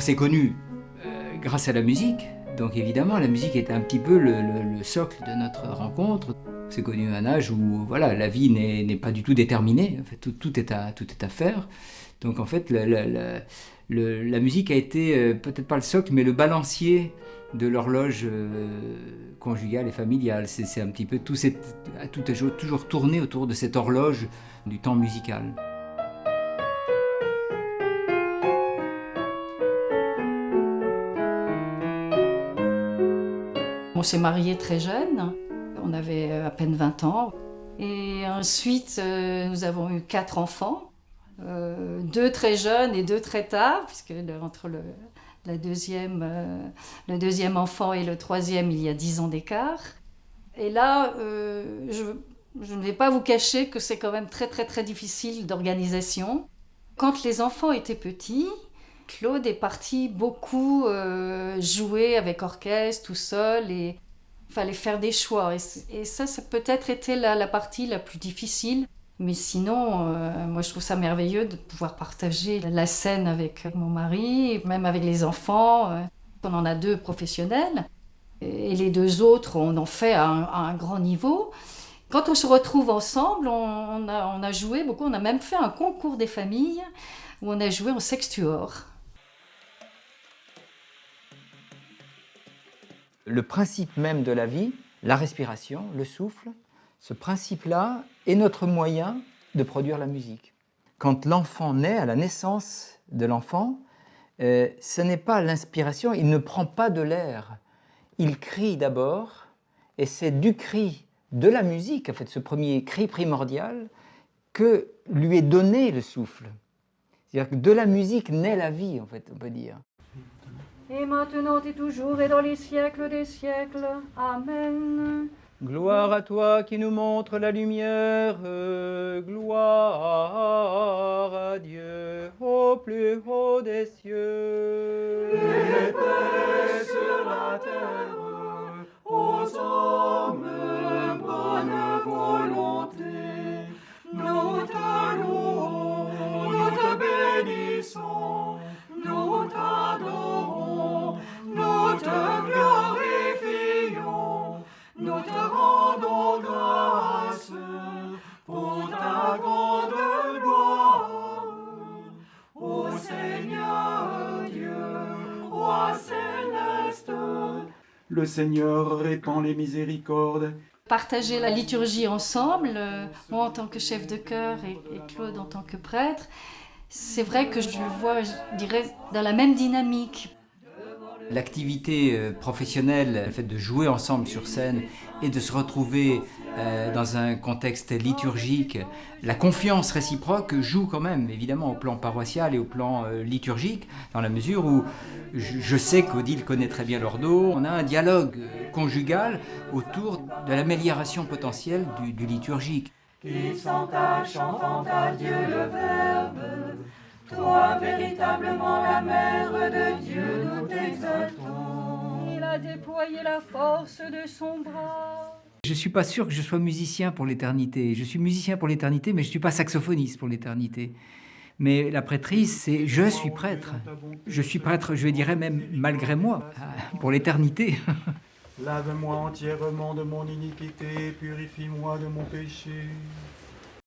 s'est connus grâce à la musique. Donc évidemment, la musique est un petit peu le socle de notre rencontre. On s'est connus à un âge où voilà, la vie n'est pas du tout déterminée. En fait, tout est à faire. Donc en fait, la musique a été peut-être pas le socle, mais le balancier de l'horloge conjugale et familiale. C'est un petit peu tout a toujours tourné autour de cette horloge du temps musical. On s'est mariés très jeunes, on avait à peine 20 ans. Et ensuite, nous avons eu 4 enfants, 2 très jeunes et 2 très tard, puisque entre le deuxième enfant et le troisième, il y a 10 ans d'écart. Et là, je ne vais pas vous cacher que c'est quand même très très très difficile d'organisation. Quand les enfants étaient petits, Claude est parti beaucoup jouer avec orchestre, tout seul, et il fallait faire des choix. Et ça peut-être été la partie la plus difficile. Mais sinon, moi je trouve ça merveilleux de pouvoir partager la scène avec mon mari, même avec les enfants. On en a 2 professionnels, et les 2 autres, on en fait à un grand niveau. Quand on se retrouve ensemble, on a joué beaucoup, on a même fait un concours des familles, où on a joué en sextuor. Le principe même de la vie, la respiration, le souffle, ce principe-là est notre moyen de produire la musique. Quand l'enfant naît, à la naissance de l'enfant, ce n'est pas l'inspiration, il ne prend pas de l'air. Il crie d'abord, et c'est du cri de la musique, en fait, ce premier cri primordial, que lui est donné le souffle. C'est-à-dire que de la musique naît la vie, en fait, on peut dire. Et maintenant et toujours et dans les siècles des siècles. Amen. Gloire à toi qui nous montre la lumière, gloire à Dieu au plus haut des cieux. Et paix sur la terre, aux hommes bonne volonté. Nous te louons, nous te bénissons, nous t'adorons, nous te glorifions, nous te rendons grâce pour ta grande gloire. Ô Seigneur Dieu, roi céleste, le Seigneur répand les miséricordes. Partager la liturgie ensemble, moi en tant que chef de chœur et Claude en tant que prêtre, c'est vrai que je le vois, je dirais, dans la même dynamique. L'activité professionnelle, le fait de jouer ensemble sur scène et de se retrouver dans un contexte liturgique, la confiance réciproque joue quand même, évidemment, au plan paroissial et au plan liturgique, dans la mesure où je sais qu'Odile connaît très bien l'ordo. On a un dialogue conjugal autour de l'amélioration potentielle du liturgique. Qui sans tâche enfante à Dieu le Verbe, toi véritablement la mère de Dieu, nous t'exaltons. Il a déployé la force de son bras. Je ne suis pas sûr que je sois musicien pour l'éternité. Je suis musicien pour l'éternité, mais je ne suis pas saxophoniste pour l'éternité. Mais la prêtrise, c'est je suis prêtre. Je suis prêtre, je dirais même malgré moi, pour l'éternité. Lave-moi entièrement de mon iniquité, purifie-moi de mon péché.